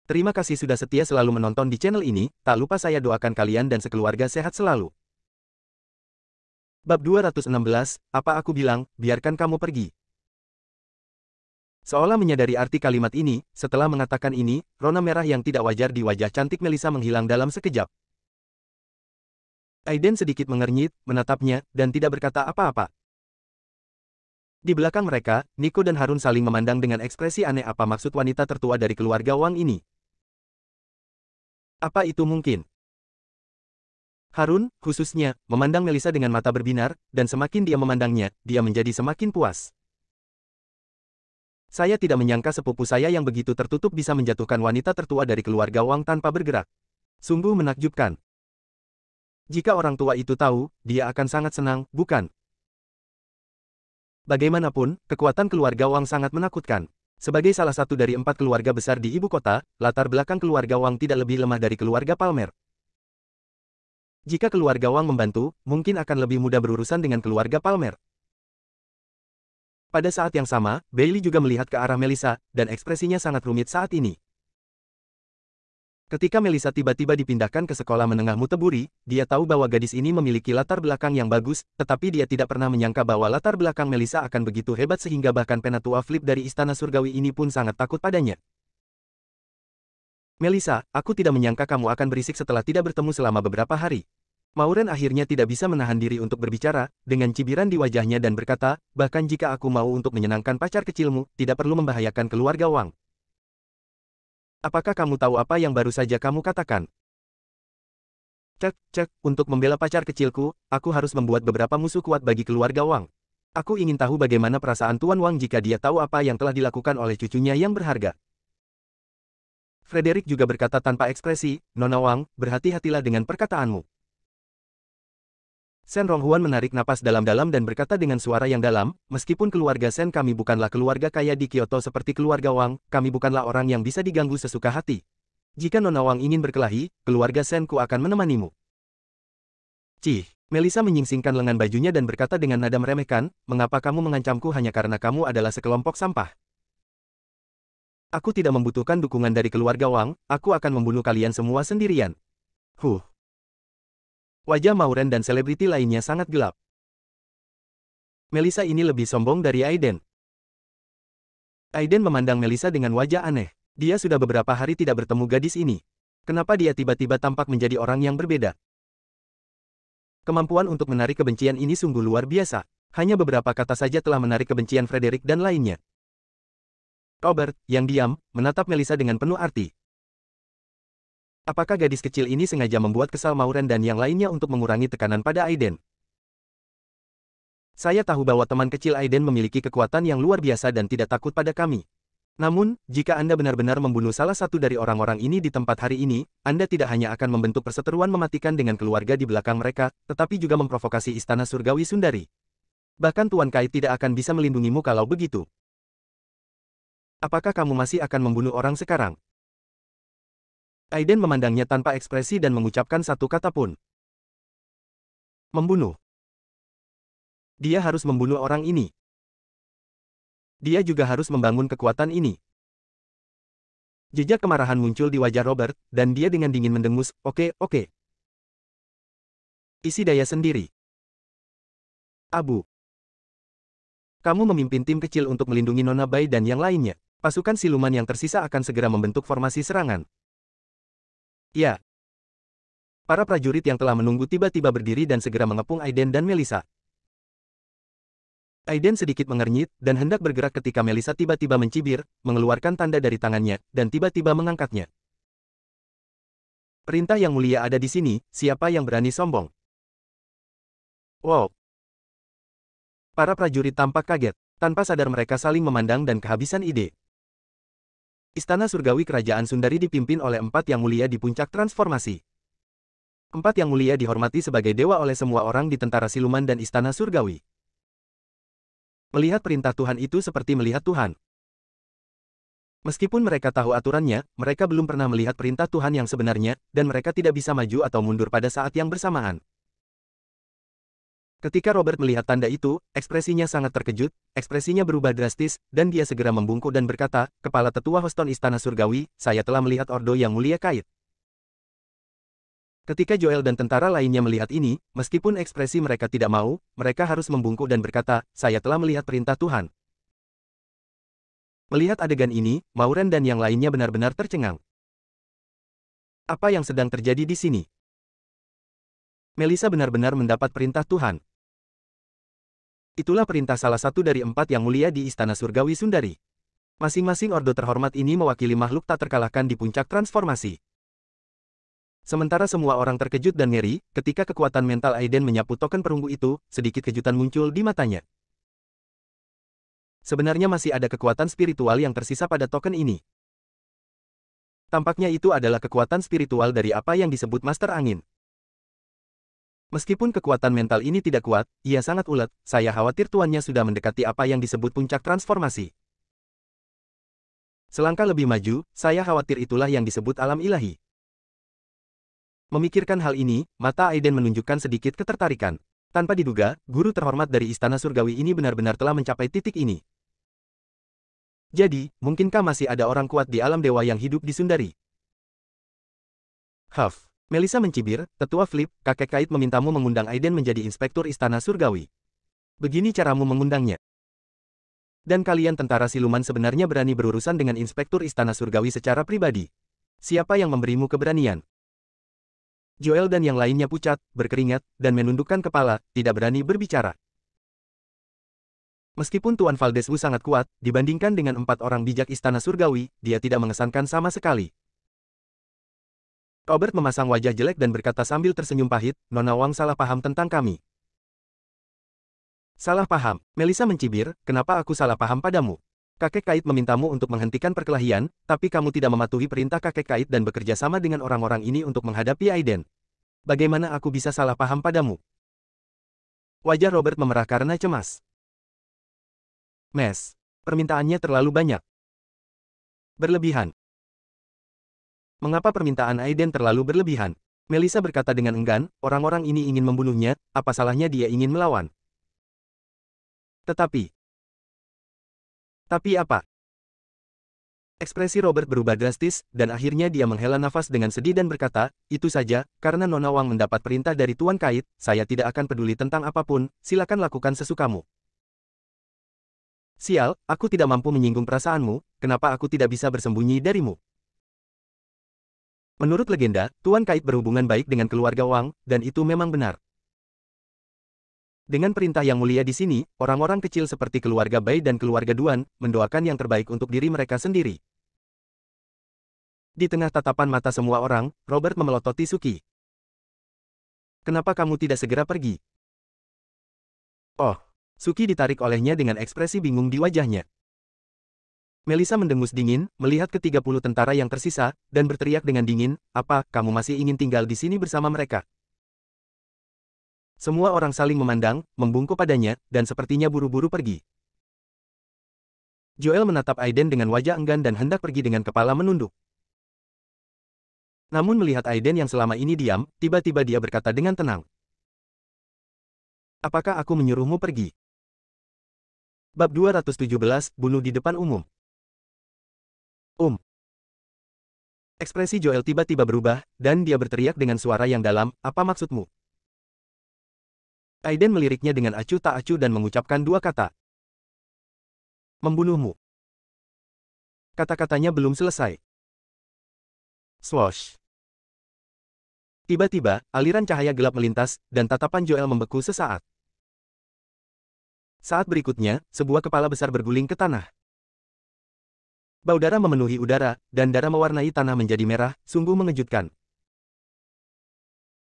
Terima kasih sudah setia selalu menonton di channel ini, tak lupa saya doakan kalian dan sekeluarga sehat selalu. Bab 216, apa aku bilang, biarkan kamu pergi. Seolah menyadari arti kalimat ini, setelah mengatakan ini, rona merah yang tidak wajar di wajah cantik Melissa menghilang dalam sekejap. Aiden sedikit mengernyit, menatapnya, dan tidak berkata apa-apa. Di belakang mereka, Nico dan Harun saling memandang dengan ekspresi aneh apa maksud wanita tertua dari keluarga Wang ini. Apa itu mungkin? Harun, khususnya, memandang Melissa dengan mata berbinar, dan semakin dia memandangnya, dia menjadi semakin puas. Saya tidak menyangka sepupu saya yang begitu tertutup bisa menjatuhkan wanita tertua dari keluarga Wang tanpa bergerak. Sungguh menakjubkan. Jika orang tua itu tahu, dia akan sangat senang, bukan? Bagaimanapun, kekuatan keluarga Wang sangat menakutkan. Sebagai salah satu dari 4 keluarga besar di ibu kota, latar belakang keluarga Wang tidak lebih lemah dari keluarga Palmer. Jika keluarga Wang membantu, mungkin akan lebih mudah berurusan dengan keluarga Palmer. Pada saat yang sama, Bailey juga melihat ke arah Melissa, dan ekspresinya sangat rumit saat ini. Ketika Melissa tiba-tiba dipindahkan ke sekolah menengah Muteburi, dia tahu bahwa gadis ini memiliki latar belakang yang bagus, tetapi dia tidak pernah menyangka bahwa latar belakang Melissa akan begitu hebat sehingga bahkan penatua Flip dari Istana Surgawi ini pun sangat takut padanya. Melissa, aku tidak menyangka kamu akan berisik setelah tidak bertemu selama beberapa hari. Maureen akhirnya tidak bisa menahan diri untuk berbicara, dengan cibiran di wajahnya dan berkata, bahkan jika aku mau untuk menyenangkan pacar kecilmu, tidak perlu membahayakan keluarga Wang. Apakah kamu tahu apa yang baru saja kamu katakan? Cek, untuk membela pacar kecilku, aku harus membuat beberapa musuh kuat bagi keluarga Wang. Aku ingin tahu bagaimana perasaan Tuan Wang jika dia tahu apa yang telah dilakukan oleh cucunya yang berharga. Frederick juga berkata tanpa ekspresi, Nona Wang, berhati-hatilah dengan perkataanmu. Shen Ronghuan menarik napas dalam-dalam dan berkata dengan suara yang dalam, meskipun keluarga Shen kami bukanlah keluarga kaya di Kyoto seperti keluarga Wang, kami bukanlah orang yang bisa diganggu sesuka hati. Jika Nona Wang ingin berkelahi, keluarga Shen-ku akan menemanimu. Cih, Melissa menyingsingkan lengan bajunya dan berkata dengan nada meremehkan, mengapa kamu mengancamku hanya karena kamu adalah sekelompok sampah? Aku tidak membutuhkan dukungan dari keluarga Wang, aku akan membunuh kalian semua sendirian. Wajah Maureen dan selebriti lainnya sangat gelap. Melissa ini lebih sombong dari Aiden. Aiden memandang Melissa dengan wajah aneh. Dia sudah beberapa hari tidak bertemu gadis ini. Kenapa dia tiba-tiba tampak menjadi orang yang berbeda? Kemampuan untuk menarik kebencian ini sungguh luar biasa. Hanya beberapa kata saja telah menarik kebencian Frederick dan lainnya. Robert, yang diam, menatap Melissa dengan penuh arti. Apakah gadis kecil ini sengaja membuat kesal Maureen dan yang lainnya untuk mengurangi tekanan pada Aiden? Saya tahu bahwa teman kecil Aiden memiliki kekuatan yang luar biasa dan tidak takut pada kami. Namun, jika Anda benar-benar membunuh salah satu dari orang-orang ini di tempat hari ini, Anda tidak hanya akan membentuk perseteruan mematikan dengan keluarga di belakang mereka, tetapi juga memprovokasi Istana Surgawi Sundari. Bahkan Tuan Kai tidak akan bisa melindungimu kalau begitu. Apakah kamu masih akan membunuh orang sekarang? Aiden memandangnya tanpa ekspresi dan mengucapkan satu kata pun. Membunuh. Dia harus membunuh orang ini. Dia juga harus membangun kekuatan ini. Jejak kemarahan muncul di wajah Robert, dan dia dengan dingin mendengus, oke. Isi daya sendiri. Abu. Kamu memimpin tim kecil untuk melindungi Nona Bai dan yang lainnya. Pasukan siluman yang tersisa akan segera membentuk formasi serangan. Ya. Para prajurit yang telah menunggu tiba-tiba berdiri dan segera mengepung Aiden dan Melissa. Aiden sedikit mengernyit, dan hendak bergerak ketika Melissa tiba-tiba mencibir, mengeluarkan tanda dari tangannya, dan tiba-tiba mengangkatnya. Perintah yang mulia ada di sini, siapa yang berani sombong? Wow. Para prajurit tampak kaget, tanpa sadar mereka saling memandang dan kehabisan ide. Istana Surgawi Kerajaan Sundari dipimpin oleh 4 yang mulia di puncak transformasi. 4 yang mulia dihormati sebagai dewa oleh semua orang di tentara siluman dan Istana Surgawi. Melihat perintah Tuhan itu seperti melihat Tuhan. Meskipun mereka tahu aturannya, mereka belum pernah melihat perintah Tuhan yang sebenarnya, dan mereka tidak bisa maju atau mundur pada saat yang bersamaan. Ketika Robert melihat tanda itu, ekspresinya sangat terkejut, ekspresinya berubah drastis, dan dia segera membungkuk dan berkata, "Kepala Tetua Houston Istana Surgawi, saya telah melihat Ordo yang mulia Kait." Ketika Joel dan tentara lainnya melihat ini, meskipun ekspresi mereka tidak mau, mereka harus membungkuk dan berkata, "Saya telah melihat perintah Tuhan." Melihat adegan ini, Mauren dan yang lainnya benar-benar tercengang. Apa yang sedang terjadi di sini? Melissa benar-benar mendapat perintah Tuhan. Itulah perintah salah satu dari 4 yang mulia di Istana Surgawi Sundari. Masing-masing ordo terhormat ini mewakili makhluk tak terkalahkan di puncak transformasi. Sementara semua orang terkejut dan ngeri, ketika kekuatan mental Aiden menyapu token perunggu itu, sedikit kejutan muncul di matanya. Sebenarnya masih ada kekuatan spiritual yang tersisa pada token ini. Tampaknya itu adalah kekuatan spiritual dari apa yang disebut Master Angin. Meskipun kekuatan mental ini tidak kuat, ia sangat ulet, saya khawatir tuannya sudah mendekati apa yang disebut puncak transformasi. Selangkah lebih maju, saya khawatir itulah yang disebut alam ilahi. Memikirkan hal ini, mata Aiden menunjukkan sedikit ketertarikan. Tanpa diduga, guru terhormat dari Istana Surgawi ini benar-benar telah mencapai titik ini. Jadi, mungkinkah masih ada orang kuat di alam dewa yang hidup di Sundari? Huff. Melissa mencibir, "Tetua Flip, kakek Kait memintamu mengundang Aiden menjadi inspektur Istana Surgawi. Begini caramu mengundangnya. Dan kalian tentara siluman sebenarnya berani berurusan dengan inspektur Istana Surgawi secara pribadi. Siapa yang memberimu keberanian?" Joel dan yang lainnya pucat, berkeringat, dan menundukkan kepala, tidak berani berbicara. Meskipun Tuan Valdeswu sangat kuat, dibandingkan dengan 4 orang bijak Istana Surgawi, dia tidak mengesankan sama sekali. Robert memasang wajah jelek dan berkata sambil tersenyum pahit, "Nona Wang salah paham tentang kami." "Salah paham?" Melissa mencibir, "Kenapa aku salah paham padamu? Kakek Kait memintamu untuk menghentikan perkelahian, tapi kamu tidak mematuhi perintah kakek Kait dan bekerja sama dengan orang-orang ini untuk menghadapi Aiden. Bagaimana aku bisa salah paham padamu?" Wajah Robert memerah karena cemas. "Mes, permintaannya terlalu banyak. Berlebihan. Mengapa permintaan Aiden terlalu berlebihan?" Melissa berkata dengan enggan, "Orang-orang ini ingin membunuhnya, apa salahnya dia ingin melawan?" Tapi apa? Ekspresi Robert berubah drastis, dan akhirnya dia menghela nafas dengan sedih dan berkata, "Itu saja, karena Nona Wang mendapat perintah dari Tuan Kait, saya tidak akan peduli tentang apapun, silakan lakukan sesukamu." "Sial, aku tidak mampu menyinggung perasaanmu, kenapa aku tidak bisa bersembunyi darimu?" Menurut legenda, Tuan Kait berhubungan baik dengan keluarga Wang, dan itu memang benar. Dengan perintah yang mulia di sini, orang-orang kecil seperti keluarga Bai dan keluarga Duan, mendoakan yang terbaik untuk diri mereka sendiri. Di tengah tatapan mata semua orang, Robert memelototi Suki. "Kenapa kamu tidak segera pergi?" "Oh." Suki ditarik olehnya dengan ekspresi bingung di wajahnya. Melissa mendengus dingin, melihat ke-30 tentara yang tersisa, dan berteriak dengan dingin, "Apa, kamu masih ingin tinggal di sini bersama mereka?" Semua orang saling memandang, membungkuk padanya, dan sepertinya buru-buru pergi. Joel menatap Aiden dengan wajah enggan dan hendak pergi dengan kepala menunduk. Namun melihat Aiden yang selama ini diam, tiba-tiba dia berkata dengan tenang, "Apakah aku menyuruhmu pergi?" Bab 217, Bunuh di depan umum. Ekspresi Joel tiba-tiba berubah, dan dia berteriak dengan suara yang dalam, "Apa maksudmu?" Aiden meliriknya dengan acuh tak acuh dan mengucapkan 2 kata. "Membunuhmu." Kata-katanya belum selesai. Swoosh. Tiba-tiba, aliran cahaya gelap melintas, dan tatapan Joel membeku sesaat. Saat berikutnya, sebuah kepala besar berguling ke tanah. Bau darah memenuhi udara, dan darah mewarnai tanah menjadi merah, sungguh mengejutkan.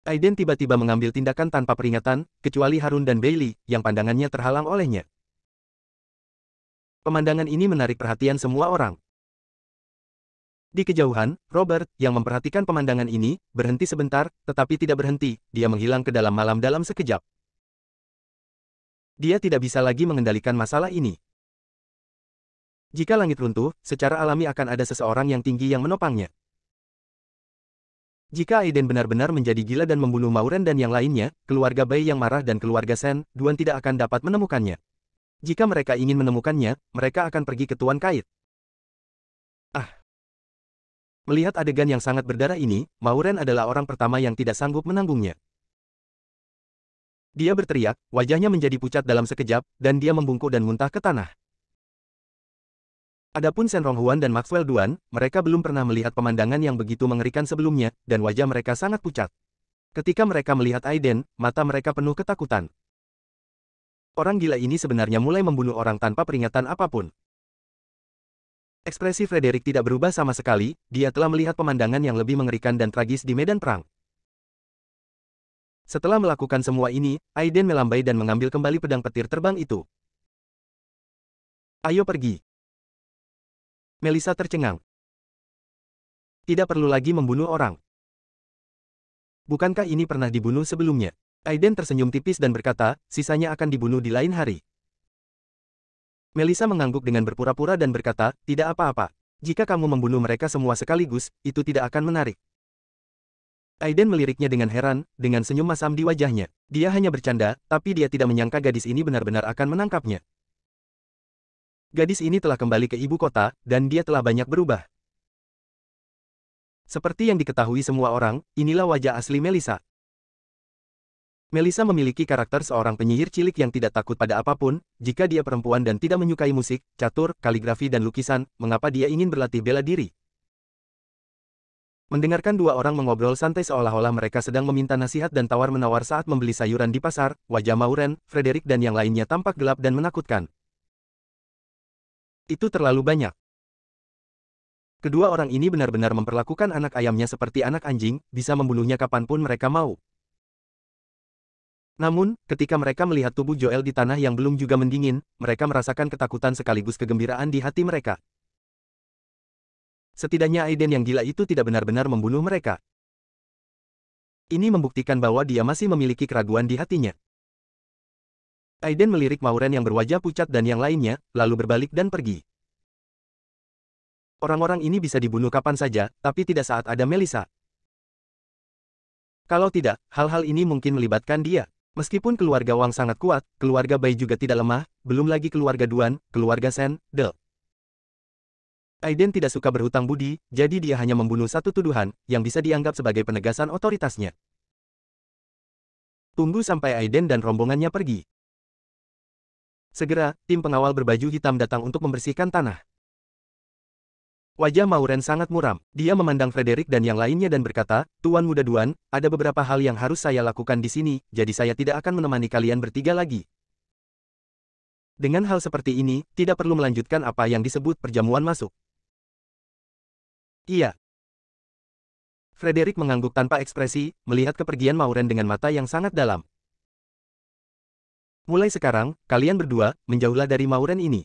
Aiden tiba-tiba mengambil tindakan tanpa peringatan, kecuali Harun dan Bailey, yang pandangannya terhalang olehnya. Pemandangan ini menarik perhatian semua orang. Di kejauhan, Robert, yang memperhatikan pemandangan ini, berhenti sebentar, tetapi tidak berhenti, dia menghilang ke dalam malam dalam sekejap. Dia tidak bisa lagi mengendalikan masalah ini. Jika langit runtuh, secara alami akan ada seseorang yang tinggi yang menopangnya. Jika Aiden benar-benar menjadi gila dan membunuh Mauren dan yang lainnya, keluarga Bai yang marah dan keluarga Shen Duan tidak akan dapat menemukannya. Jika mereka ingin menemukannya, mereka akan pergi ke Tuan Kait. Ah! Melihat adegan yang sangat berdarah ini, Mauren adalah orang pertama yang tidak sanggup menanggungnya. Dia berteriak, wajahnya menjadi pucat dalam sekejap, dan dia membungkuk dan muntah ke tanah. Adapun Shen Ronghuan dan Maxwell Duan, mereka belum pernah melihat pemandangan yang begitu mengerikan sebelumnya, dan wajah mereka sangat pucat. Ketika mereka melihat Aiden, mata mereka penuh ketakutan. Orang gila ini sebenarnya mulai membunuh orang tanpa peringatan apapun. Ekspresi Frederick tidak berubah sama sekali, dia telah melihat pemandangan yang lebih mengerikan dan tragis di medan perang. Setelah melakukan semua ini, Aiden melambai dan mengambil kembali pedang petir terbang itu. Ayo pergi. Melissa tercengang. Tidak perlu lagi membunuh orang. Bukankah ini pernah dibunuh sebelumnya? Aiden tersenyum tipis dan berkata, sisanya akan dibunuh di lain hari. Melissa mengangguk dengan berpura-pura dan berkata, tidak apa-apa. Jika kamu membunuh mereka semua sekaligus, itu tidak akan menarik. Aiden meliriknya dengan heran, dengan senyum masam di wajahnya. Dia hanya bercanda, tapi dia tidak menyangka gadis ini benar-benar akan menangkapnya. Gadis ini telah kembali ke ibu kota, dan dia telah banyak berubah. Seperti yang diketahui semua orang, inilah wajah asli Melissa. Melissa memiliki karakter seorang penyihir cilik yang tidak takut pada apapun. Jika dia perempuan dan tidak menyukai musik, catur, kaligrafi dan lukisan, mengapa dia ingin berlatih bela diri? Mendengarkan dua orang mengobrol santai seolah-olah mereka sedang meminta nasihat dan tawar-menawar saat membeli sayuran di pasar, wajah Mauren, Frederick dan yang lainnya tampak gelap dan menakutkan. Itu terlalu banyak. Kedua orang ini benar-benar memperlakukan anak ayamnya seperti anak anjing, bisa membunuhnya kapanpun mereka mau. Namun, ketika mereka melihat tubuh Joel di tanah yang belum juga mendingin, mereka merasakan ketakutan sekaligus kegembiraan di hati mereka. Setidaknya Aiden yang gila itu tidak benar-benar membunuh mereka. Ini membuktikan bahwa dia masih memiliki keraguan di hatinya. Aiden melirik Mauren yang berwajah pucat dan yang lainnya, lalu berbalik dan pergi. Orang-orang ini bisa dibunuh kapan saja, tapi tidak saat ada Melissa. Kalau tidak, hal-hal ini mungkin melibatkan dia. Meskipun keluarga Wang sangat kuat, keluarga Bai juga tidak lemah, belum lagi keluarga Duan, keluarga Shen, De. Aiden tidak suka berhutang budi, jadi dia hanya membunuh satu tuduhan, yang bisa dianggap sebagai penegasan otoritasnya. Tunggu sampai Aiden dan rombongannya pergi. Segera, tim pengawal berbaju hitam datang untuk membersihkan tanah. Wajah Mauren sangat muram. Dia memandang Frederick dan yang lainnya dan berkata, Tuan Muda Duan, ada beberapa hal yang harus saya lakukan di sini, jadi saya tidak akan menemani kalian bertiga lagi. Dengan hal seperti ini, tidak perlu melanjutkan apa yang disebut perjamuan masuk. Iya. Frederick mengangguk tanpa ekspresi, melihat kepergian Mauren dengan mata yang sangat dalam. Mulai sekarang, kalian berdua, menjauhlah dari Mauren ini.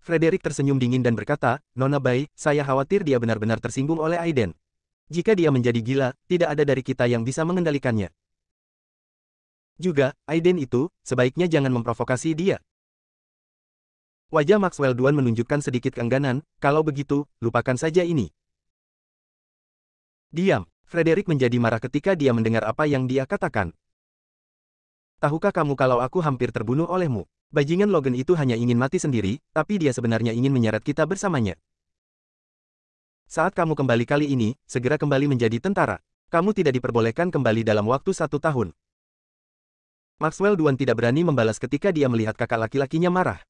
Frederick tersenyum dingin dan berkata, Nona Bai, saya khawatir dia benar-benar tersinggung oleh Aiden. Jika dia menjadi gila, tidak ada dari kita yang bisa mengendalikannya. Juga, Aiden itu, sebaiknya jangan memprovokasi dia. Wajah Maxwell Duan menunjukkan sedikit keengganan, kalau begitu, lupakan saja ini. Diam. Frederick menjadi marah ketika dia mendengar apa yang dia katakan. Tahukah kamu kalau aku hampir terbunuh olehmu? Bajingan Logan itu hanya ingin mati sendiri, tapi dia sebenarnya ingin menyeret kita bersamanya. Saat kamu kembali kali ini, segera kembali menjadi tentara. Kamu tidak diperbolehkan kembali dalam waktu 1 tahun. Maxwell Duan tidak berani membalas ketika dia melihat kakak laki-lakinya marah.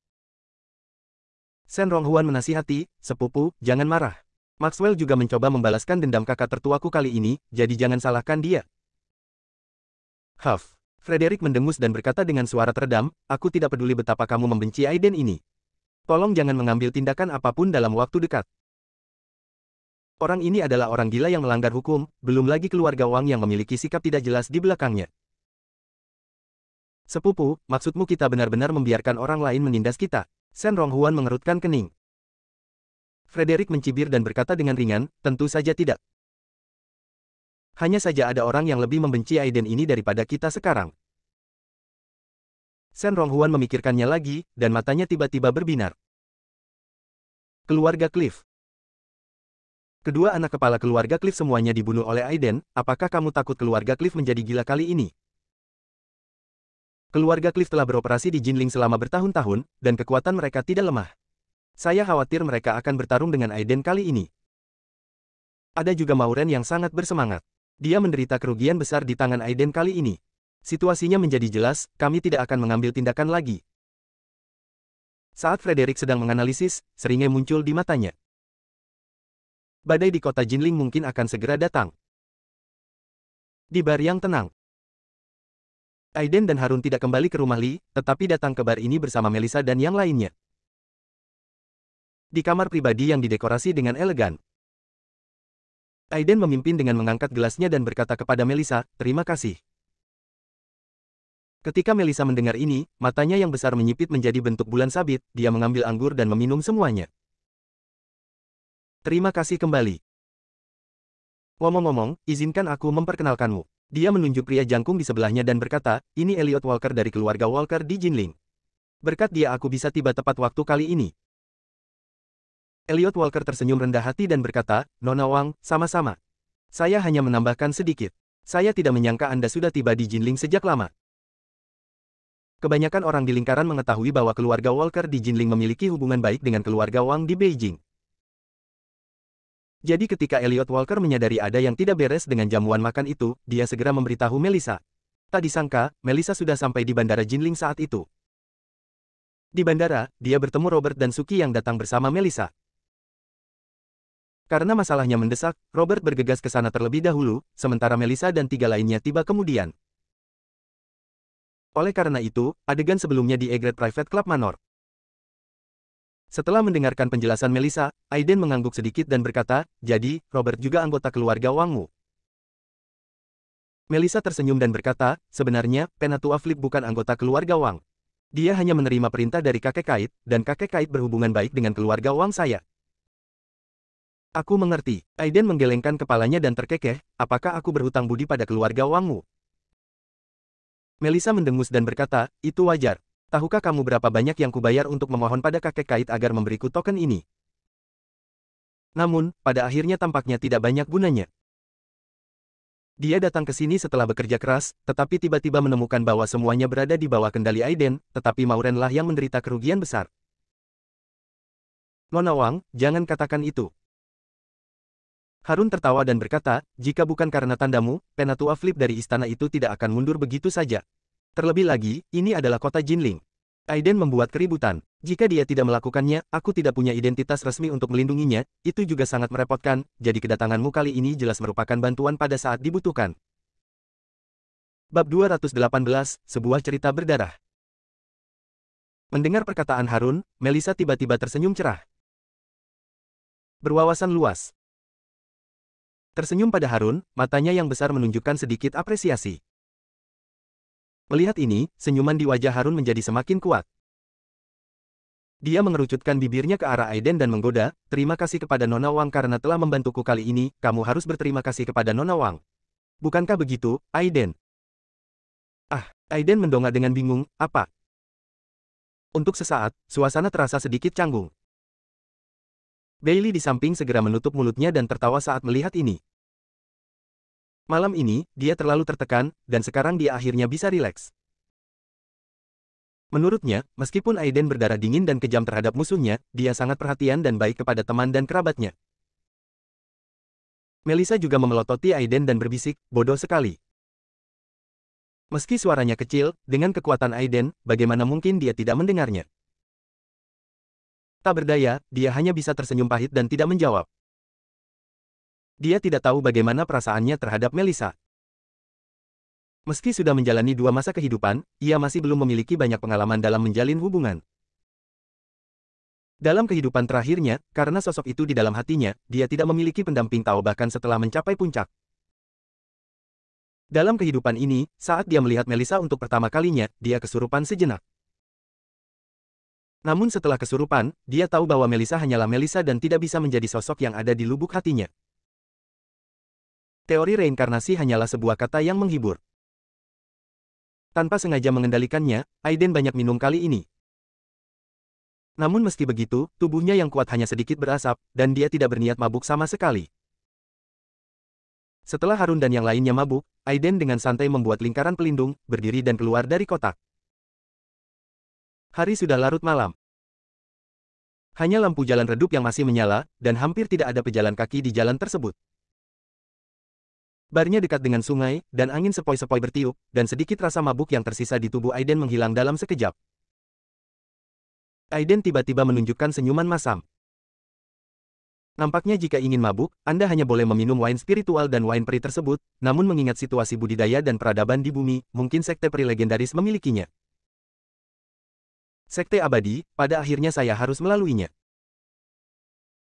Shen Ronghuan menasihati, sepupu, jangan marah. Maxwell juga mencoba membalaskan dendam kakak tertuaku kali ini, jadi jangan salahkan dia. Huff. Frederick mendengus dan berkata dengan suara teredam, aku tidak peduli betapa kamu membenci Aiden ini. Tolong jangan mengambil tindakan apapun dalam waktu dekat. Orang ini adalah orang gila yang melanggar hukum, belum lagi keluarga Wang yang memiliki sikap tidak jelas di belakangnya. Sepupu, maksudmu kita benar-benar membiarkan orang lain menindas kita? Shen Ronghuan mengerutkan kening. Frederick mencibir dan berkata dengan ringan, tentu saja tidak. Hanya saja ada orang yang lebih membenci Aiden ini daripada kita sekarang. Shen Ronghuan memikirkannya lagi, dan matanya tiba-tiba berbinar. Keluarga Cliff. Kedua anak kepala keluarga Cliff semuanya dibunuh oleh Aiden, apakah kamu takut keluarga Cliff menjadi gila kali ini? Keluarga Cliff telah beroperasi di Jinling selama bertahun-tahun, dan kekuatan mereka tidak lemah. Saya khawatir mereka akan bertarung dengan Aiden kali ini. Ada juga Mauren yang sangat bersemangat. Dia menderita kerugian besar di tangan Aiden kali ini. Situasinya menjadi jelas, kami tidak akan mengambil tindakan lagi. Saat Frederick sedang menganalisis, seringai muncul di matanya. Badai di kota Jinling mungkin akan segera datang. Di bar yang tenang, Aiden dan Harun tidak kembali ke rumah Lee, tetapi datang ke bar ini bersama Melissa dan yang lainnya. Di kamar pribadi yang didekorasi dengan elegan, Aiden memimpin dengan mengangkat gelasnya dan berkata kepada Melissa, "Terima kasih." Ketika Melissa mendengar ini, matanya yang besar menyipit menjadi bentuk bulan sabit, dia mengambil anggur dan meminum semuanya. "Terima kasih kembali. Ngomong-ngomong, izinkan aku memperkenalkanmu." Dia menunjuk pria jangkung di sebelahnya dan berkata, "Ini Elliot Walker dari keluarga Walker di Jinling. Berkat dia aku bisa tiba tepat waktu kali ini." Elliot Walker tersenyum rendah hati dan berkata, "Nona Wang, sama-sama. Saya hanya menambahkan sedikit. Saya tidak menyangka Anda sudah tiba di Jinling sejak lama." Kebanyakan orang di lingkaran mengetahui bahwa keluarga Walker di Jinling memiliki hubungan baik dengan keluarga Wang di Beijing. Jadi ketika Elliot Walker menyadari ada yang tidak beres dengan jamuan makan itu, dia segera memberitahu Melissa. Tak disangka, Melissa sudah sampai di bandara Jinling saat itu. Di bandara, dia bertemu Robert dan Suki yang datang bersama Melissa. Karena masalahnya mendesak, Robert bergegas ke sana terlebih dahulu, sementara Melissa dan tiga lainnya tiba kemudian. Oleh karena itu, adegan sebelumnya di Egret Private Club Manor. Setelah mendengarkan penjelasan Melissa, Aiden mengangguk sedikit dan berkata, "Jadi, Robert juga anggota keluarga Wangmu." Melissa tersenyum dan berkata, "Sebenarnya, Penatua Flip bukan anggota keluarga Wang. Dia hanya menerima perintah dari kakek Kait, dan kakek Kait berhubungan baik dengan keluarga Wang saya." "Aku mengerti." Aiden menggelengkan kepalanya dan terkekeh, "Apakah aku berhutang budi pada keluarga Wangmu?" Melissa mendengus dan berkata, "Itu wajar. Tahukah kamu berapa banyak yang kubayar untuk memohon pada kakek Kait agar memberiku token ini? Namun, pada akhirnya tampaknya tidak banyak gunanya. Dia datang ke sini setelah bekerja keras, tetapi tiba-tiba menemukan bahwa semuanya berada di bawah kendali Aiden, tetapi Mauren lah yang menderita kerugian besar." "Nona Wang, jangan katakan itu." Harun tertawa dan berkata, "Jika bukan karena tandamu, Penatua Flip dari istana itu tidak akan mundur begitu saja. Terlebih lagi, ini adalah kota Jinling. Aiden membuat keributan. Jika dia tidak melakukannya, aku tidak punya identitas resmi untuk melindunginya, itu juga sangat merepotkan, jadi kedatanganmu kali ini jelas merupakan bantuan pada saat dibutuhkan." Bab 218, Sebuah Cerita Berdarah. Mendengar perkataan Harun, Melissa tiba-tiba tersenyum cerah. Berwawasan luas. Tersenyum pada Harun, matanya yang besar menunjukkan sedikit apresiasi. Melihat ini, senyuman di wajah Harun menjadi semakin kuat. Dia mengerucutkan bibirnya ke arah Aiden dan menggoda, "Terima kasih kepada Nona Wang karena telah membantuku kali ini, kamu harus berterima kasih kepada Nona Wang. Bukankah begitu, Aiden?" Aiden mendongak dengan bingung, "Apa?" Untuk sesaat, suasana terasa sedikit canggung. Bailey di samping segera menutup mulutnya dan tertawa saat melihat ini. Malam ini, dia terlalu tertekan, dan sekarang dia akhirnya bisa rileks. Menurutnya, meskipun Aiden berdarah dingin dan kejam terhadap musuhnya, dia sangat perhatian dan baik kepada teman dan kerabatnya. Melissa juga memelototi Aiden dan berbisik, "Bodoh sekali." Meski suaranya kecil, dengan kekuatan Aiden, bagaimana mungkin dia tidak mendengarnya? Tak berdaya, dia hanya bisa tersenyum pahit dan tidak menjawab. Dia tidak tahu bagaimana perasaannya terhadap Melissa. Meski sudah menjalani 2 masa kehidupan, ia masih belum memiliki banyak pengalaman dalam menjalin hubungan. Dalam kehidupan terakhirnya, karena sosok itu di dalam hatinya, dia tidak memiliki pendamping Tao bahkan setelah mencapai puncak. Dalam kehidupan ini, saat dia melihat Melissa untuk pertama kalinya, dia kesurupan sejenak. Namun setelah kesurupan, dia tahu bahwa Melissa hanyalah Melissa dan tidak bisa menjadi sosok yang ada di lubuk hatinya. Teori reinkarnasi hanyalah sebuah kata yang menghibur. Tanpa sengaja mengendalikannya, Aiden banyak minum kali ini. Namun meski begitu, tubuhnya yang kuat hanya sedikit berasap, dan dia tidak berniat mabuk sama sekali. Setelah Harun dan yang lainnya mabuk, Aiden dengan santai membuat lingkaran pelindung, berdiri dan keluar dari kotak. Hari sudah larut malam. Hanya lampu jalan redup yang masih menyala, dan hampir tidak ada pejalan kaki di jalan tersebut. Barnya dekat dengan sungai, dan angin sepoi-sepoi bertiup, dan sedikit rasa mabuk yang tersisa di tubuh Aiden menghilang dalam sekejap. Aiden tiba-tiba menunjukkan senyuman masam. Nampaknya jika ingin mabuk, Anda hanya boleh meminum wine spiritual dan wine peri tersebut, namun mengingat situasi budidaya dan peradaban di bumi, mungkin sekte peri legendaris memilikinya. Sekte abadi, pada akhirnya saya harus melaluinya.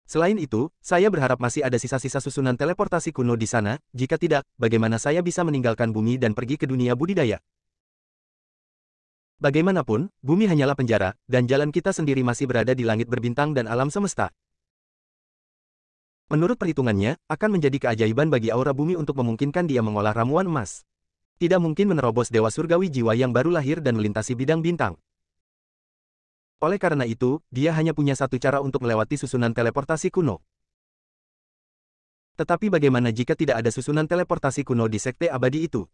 Selain itu, saya berharap masih ada sisa-sisa susunan teleportasi kuno di sana, jika tidak, bagaimana saya bisa meninggalkan bumi dan pergi ke dunia budidaya? Bagaimanapun, bumi hanyalah penjara, dan jalan kita sendiri masih berada di langit berbintang dan alam semesta. Menurut perhitungannya, akan menjadi keajaiban bagi aura bumi untuk memungkinkan dia mengolah ramuan emas. Tidak mungkin menerobos dewa surgawi jiwa yang baru lahir dan melintasi bidang bintang. Oleh karena itu, dia hanya punya satu cara untuk melewati susunan teleportasi kuno. Tetapi bagaimana jika tidak ada susunan teleportasi kuno di sekte abadi itu?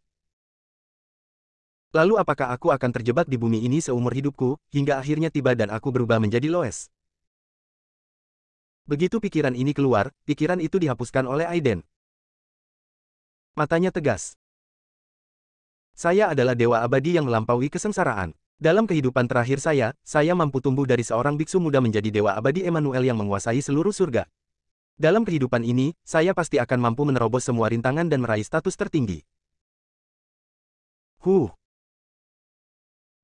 Lalu apakah aku akan terjebak di bumi ini seumur hidupku, hingga akhirnya tiba dan aku berubah menjadi Loes? Begitu pikiran ini keluar, pikiran itu dihapuskan oleh Aiden. Matanya tegas. Saya adalah dewa abadi yang melampaui kesengsaraan. Dalam kehidupan terakhir saya mampu tumbuh dari seorang biksu muda menjadi dewa abadi Emmanuel yang menguasai seluruh surga. Dalam kehidupan ini, saya pasti akan mampu menerobos semua rintangan dan meraih status tertinggi.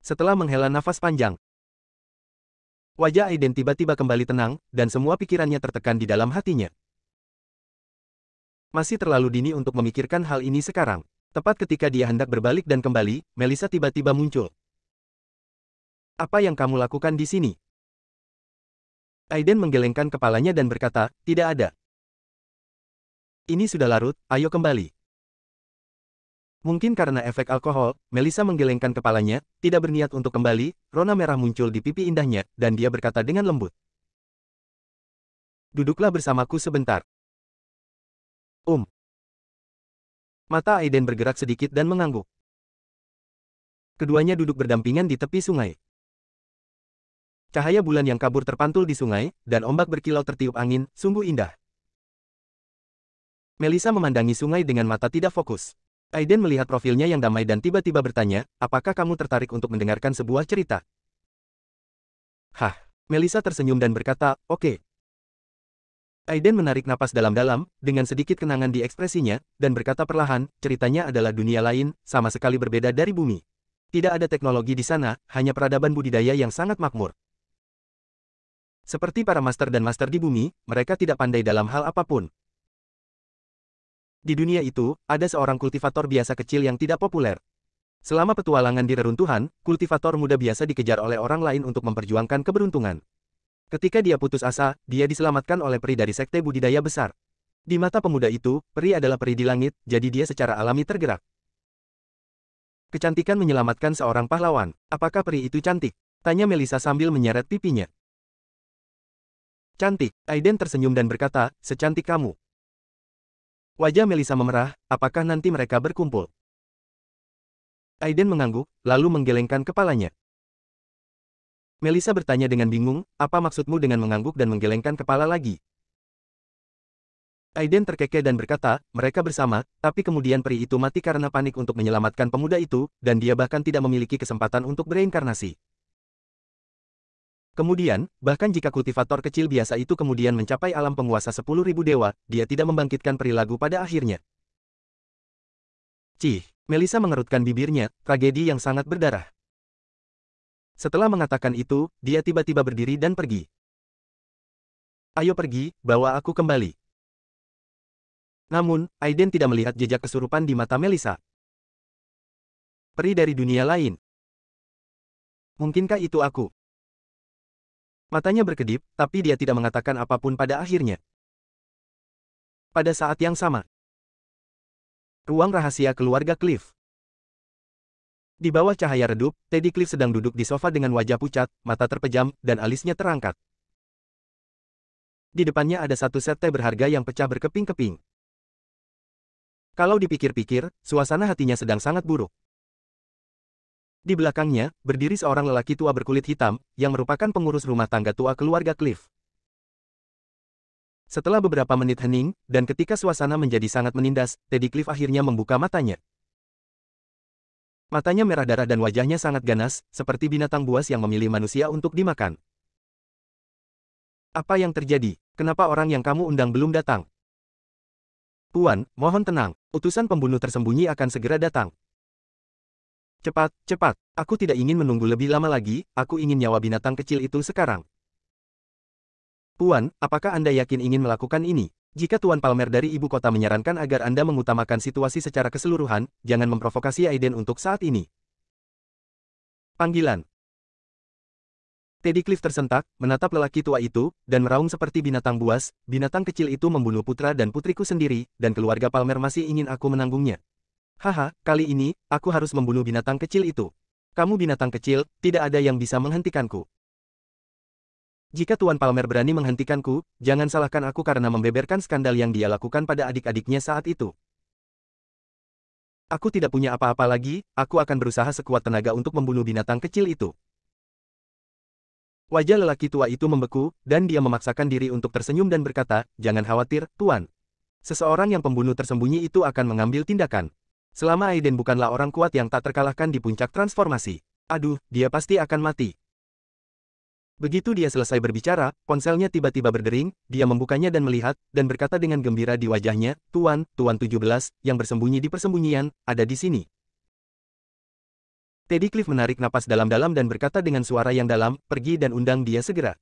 Setelah menghela nafas panjang, wajah Aiden tiba-tiba kembali tenang, dan semua pikirannya tertekan di dalam hatinya. Masih terlalu dini untuk memikirkan hal ini sekarang. Tepat ketika dia hendak berbalik dan kembali, Melissa tiba-tiba muncul. Apa yang kamu lakukan di sini? Aiden menggelengkan kepalanya dan berkata, tidak ada. Ini sudah larut, ayo kembali. Mungkin karena efek alkohol, Melissa menggelengkan kepalanya, tidak berniat untuk kembali, rona merah muncul di pipi indahnya, dan dia berkata dengan lembut. Duduklah bersamaku sebentar. Mata Aiden bergerak sedikit dan mengangguk. Keduanya duduk berdampingan di tepi sungai. Cahaya bulan yang kabur terpantul di sungai, dan ombak berkilau tertiup angin, sungguh indah. Melissa memandangi sungai dengan mata tidak fokus. Aiden melihat profilnya yang damai dan tiba-tiba bertanya, apakah kamu tertarik untuk mendengarkan sebuah cerita? Melissa tersenyum dan berkata, oke. Aiden menarik napas dalam-dalam, dengan sedikit kenangan di ekspresinya, dan berkata perlahan, ceritanya adalah dunia lain, sama sekali berbeda dari bumi. Tidak ada teknologi di sana, hanya peradaban budidaya yang sangat makmur. Seperti para master dan master di bumi, mereka tidak pandai dalam hal apapun. Di dunia itu, ada seorang kultivator biasa kecil yang tidak populer. Selama petualangan di reruntuhan, kultivator muda biasa dikejar oleh orang lain untuk memperjuangkan keberuntungan. Ketika dia putus asa, dia diselamatkan oleh peri dari sekte budidaya besar. Di mata pemuda itu, peri adalah peri di langit, jadi dia secara alami tergerak. Kecantikan menyelamatkan seorang pahlawan. Apakah peri itu cantik? Tanya Melissa sambil menyeret pipinya. Cantik. Aiden tersenyum dan berkata, secantik kamu. Wajah Melissa memerah, apakah nanti mereka berkumpul? Aiden mengangguk, lalu menggelengkan kepalanya. Melissa bertanya dengan bingung, apa maksudmu dengan mengangguk dan menggelengkan kepala lagi? Aiden terkekeh dan berkata, mereka bersama, tapi kemudian peri itu mati karena panik untuk menyelamatkan pemuda itu, dan dia bahkan tidak memiliki kesempatan untuk bereinkarnasi. Kemudian, bahkan jika kultivator kecil biasa itu kemudian mencapai alam penguasa 10.000 dewa, dia tidak membangkitkan perilagu pada akhirnya. Melissa mengerutkan bibirnya, tragedi yang sangat berdarah. Setelah mengatakan itu, dia tiba-tiba berdiri dan pergi. Ayo pergi, bawa aku kembali. Namun, Aiden tidak melihat jejak kesurupan di mata Melissa. Peri dari dunia lain. Mungkinkah itu aku? Matanya berkedip, tapi dia tidak mengatakan apapun pada akhirnya. Pada saat yang sama, ruang rahasia keluarga Cliff. Di bawah cahaya redup, Teddy Cliff sedang duduk di sofa dengan wajah pucat, mata terpejam, dan alisnya terangkat. Di depannya ada satu set teh berharga yang pecah berkeping-keping. Kalau dipikir-pikir, suasana hatinya sedang sangat buruk. Di belakangnya, berdiri seorang lelaki tua berkulit hitam, yang merupakan pengurus rumah tangga tua keluarga Cliff. Setelah beberapa menit hening, dan ketika suasana menjadi sangat menindas, Teddy Cliff akhirnya membuka matanya. Matanya merah darah dan wajahnya sangat ganas, seperti binatang buas yang memilih manusia untuk dimakan. Apa yang terjadi? Kenapa orang yang kamu undang belum datang? Tuan, mohon tenang. Utusan pembunuh tersembunyi akan segera datang. Cepat, cepat. Aku tidak ingin menunggu lebih lama lagi, aku ingin nyawa binatang kecil itu sekarang. Tuan, apakah Anda yakin ingin melakukan ini? Jika Tuan Palmer dari ibu kota menyarankan agar Anda mengutamakan situasi secara keseluruhan, jangan memprovokasi Aiden untuk saat ini. Panggilan. Teddy Cliff tersentak, menatap lelaki tua itu, dan meraung seperti binatang buas. Binatang kecil itu membunuh putra dan putriku sendiri, dan keluarga Palmer masih ingin aku menanggungnya. Haha, kali ini, aku harus membunuh binatang kecil itu. Kamu binatang kecil, tidak ada yang bisa menghentikanku. Jika Tuan Palmer berani menghentikanku, jangan salahkan aku karena membeberkan skandal yang dia lakukan pada adik-adiknya saat itu. Aku tidak punya apa-apa lagi, aku akan berusaha sekuat tenaga untuk membunuh binatang kecil itu. Wajah lelaki tua itu membeku, dan dia memaksakan diri untuk tersenyum dan berkata, jangan khawatir, Tuan. Seseorang yang pembunuh tersembunyi itu akan mengambil tindakan. Selama Aiden bukanlah orang kuat yang tak terkalahkan di puncak transformasi. Aduh, dia pasti akan mati. Begitu dia selesai berbicara, ponselnya tiba-tiba berdering, dia membukanya dan melihat, dan berkata dengan gembira di wajahnya, Tuan 17, yang bersembunyi di persembunyian, ada di sini. Teddy Cliff menarik napas dalam-dalam dan berkata dengan suara yang dalam, pergi dan undang dia segera.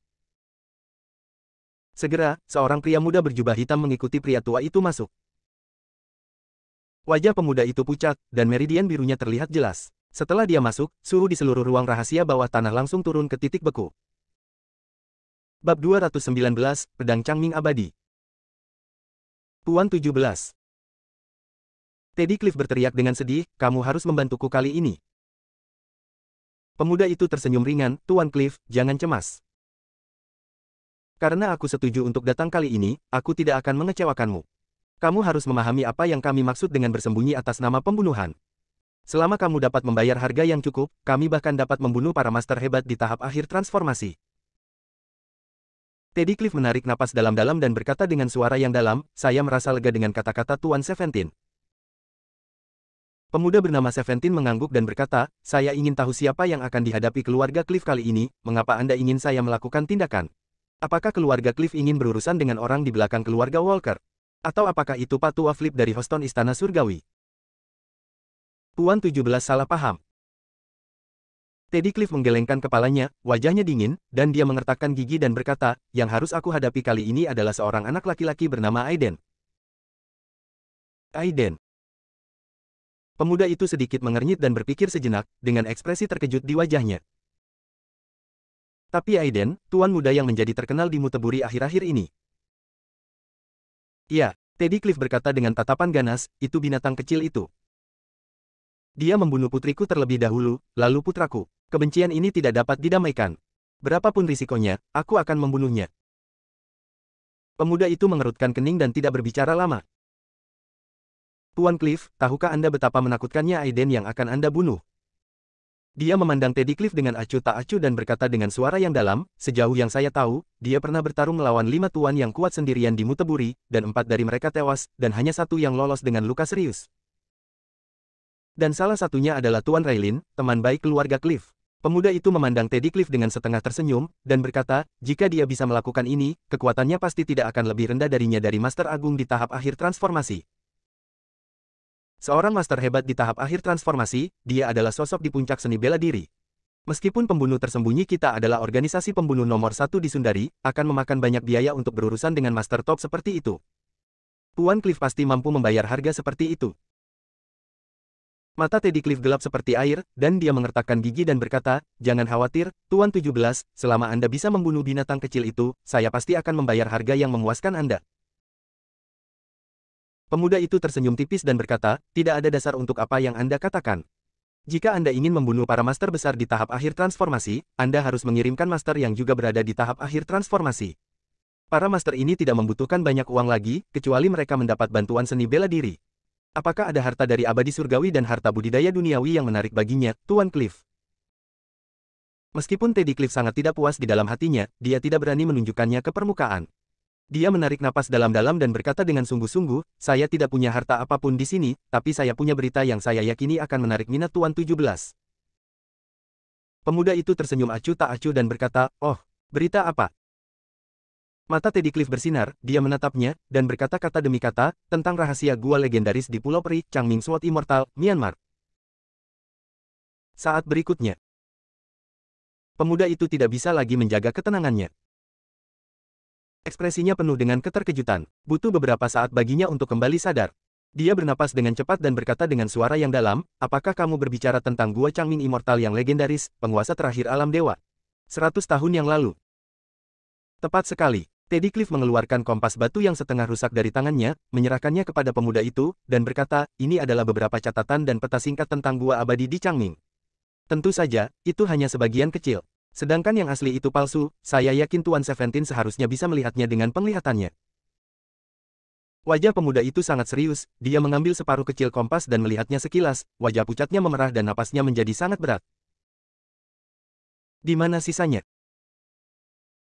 Segera, seorang pria muda berjubah hitam mengikuti pria tua itu masuk. Wajah pemuda itu pucat, dan meridian birunya terlihat jelas. Setelah dia masuk, suhu di seluruh ruang rahasia bawah tanah langsung turun ke titik beku. Bab 219, Pedang Changming Abadi. Tuan 17. Teddy Cliff berteriak dengan sedih, kamu harus membantuku kali ini. Pemuda itu tersenyum ringan, Tuan Cliff, jangan cemas. Karena aku setuju untuk datang kali ini, aku tidak akan mengecewakanmu. Kamu harus memahami apa yang kami maksud dengan bersembunyi atas nama pembunuhan. Selama kamu dapat membayar harga yang cukup, kami bahkan dapat membunuh para master hebat di tahap akhir transformasi. Teddy Cliff menarik napas dalam-dalam dan berkata dengan suara yang dalam, saya merasa lega dengan kata-kata Tuan Seventeen. Pemuda bernama Seventeen mengangguk dan berkata, saya ingin tahu siapa yang akan dihadapi keluarga Cliff kali ini, mengapa Anda ingin saya melakukan tindakan? Apakah keluarga Cliff ingin berurusan dengan orang di belakang keluarga Walker? Atau apakah itu Pak Tua Flip dari Houston Istana Surgawi? Tuan 17 salah paham. Teddy Cliff menggelengkan kepalanya, wajahnya dingin, dan dia mengertakkan gigi dan berkata, yang harus aku hadapi kali ini adalah seorang anak laki-laki bernama Aiden. Aiden. Pemuda itu sedikit mengernyit dan berpikir sejenak, dengan ekspresi terkejut di wajahnya. Tapi Aiden, tuan muda yang menjadi terkenal di Muteburi akhir-akhir ini. Ya, Teddy Cliff berkata dengan tatapan ganas, itu binatang kecil itu. Dia membunuh putriku terlebih dahulu, lalu putraku. Kebencian ini tidak dapat didamaikan. Berapapun risikonya, aku akan membunuhnya. Pemuda itu mengerutkan kening dan tidak berbicara lama. Tuan Cliff, tahukah Anda betapa menakutkannya Aiden yang akan Anda bunuh? Dia memandang Teddy Cliff dengan acuh tak acuh dan berkata dengan suara yang dalam, sejauh yang saya tahu, dia pernah bertarung melawan 5 tuan yang kuat sendirian di Muteburi, dan 4 dari mereka tewas, dan hanya 1 yang lolos dengan luka serius. Dan salah satunya adalah Tuan Raylin, teman baik keluarga Cliff. Pemuda itu memandang Teddy Cliff dengan setengah tersenyum, dan berkata, jika dia bisa melakukan ini, kekuatannya pasti tidak akan lebih rendah darinya dari Master Agung di tahap akhir transformasi. Seorang master hebat di tahap akhir transformasi, dia adalah sosok di puncak seni bela diri. Meskipun pembunuh tersembunyi kita adalah organisasi pembunuh nomor 1 di Sundari, akan memakan banyak biaya untuk berurusan dengan master top seperti itu. Tuan Cliff pasti mampu membayar harga seperti itu. Mata Teddy Cliff gelap seperti air, dan dia mengertakkan gigi dan berkata, jangan khawatir, Tuan 17, selama Anda bisa membunuh binatang kecil itu, saya pasti akan membayar harga yang memuaskan Anda. Pemuda itu tersenyum tipis dan berkata, tidak ada dasar untuk apa yang Anda katakan. Jika Anda ingin membunuh para master besar di tahap akhir transformasi, Anda harus mengirimkan master yang juga berada di tahap akhir transformasi. Para master ini tidak membutuhkan banyak uang lagi, kecuali mereka mendapat bantuan seni bela diri. Apakah ada harta dari abadi surgawi dan harta budidaya duniawi yang menarik baginya, Tuan Cliff? Meskipun Teddy Cliff sangat tidak puas di dalam hatinya, dia tidak berani menunjukkannya ke permukaan. Dia menarik napas dalam-dalam dan berkata dengan sungguh-sungguh, saya tidak punya harta apapun di sini, tapi saya punya berita yang saya yakini akan menarik minat Tuan 17. Pemuda itu tersenyum acuh tak acuh dan berkata, oh, berita apa? Mata Teddy Cliff bersinar, dia menatapnya, dan berkata-kata demi kata, tentang rahasia gua legendaris di Pulau Peri, Changming Sword Immortal, Myanmar. Saat berikutnya, pemuda itu tidak bisa lagi menjaga ketenangannya. Ekspresinya penuh dengan keterkejutan. Butuh beberapa saat baginya untuk kembali sadar. Dia bernapas dengan cepat dan berkata dengan suara yang dalam, apakah kamu berbicara tentang Gua Changming Immortal yang legendaris, penguasa terakhir alam dewa? 100 tahun yang lalu. Tepat sekali. Teddy Cliff mengeluarkan kompas batu yang setengah rusak dari tangannya, menyerahkannya kepada pemuda itu, dan berkata, ini adalah beberapa catatan dan peta singkat tentang Gua Abadi di Changming. Tentu saja, itu hanya sebagian kecil. Sedangkan yang asli itu palsu, saya yakin Tuan Seventeen seharusnya bisa melihatnya dengan penglihatannya. Wajah pemuda itu sangat serius, dia mengambil separuh kecil kompas dan melihatnya sekilas, wajah pucatnya memerah dan napasnya menjadi sangat berat. Di mana sisanya?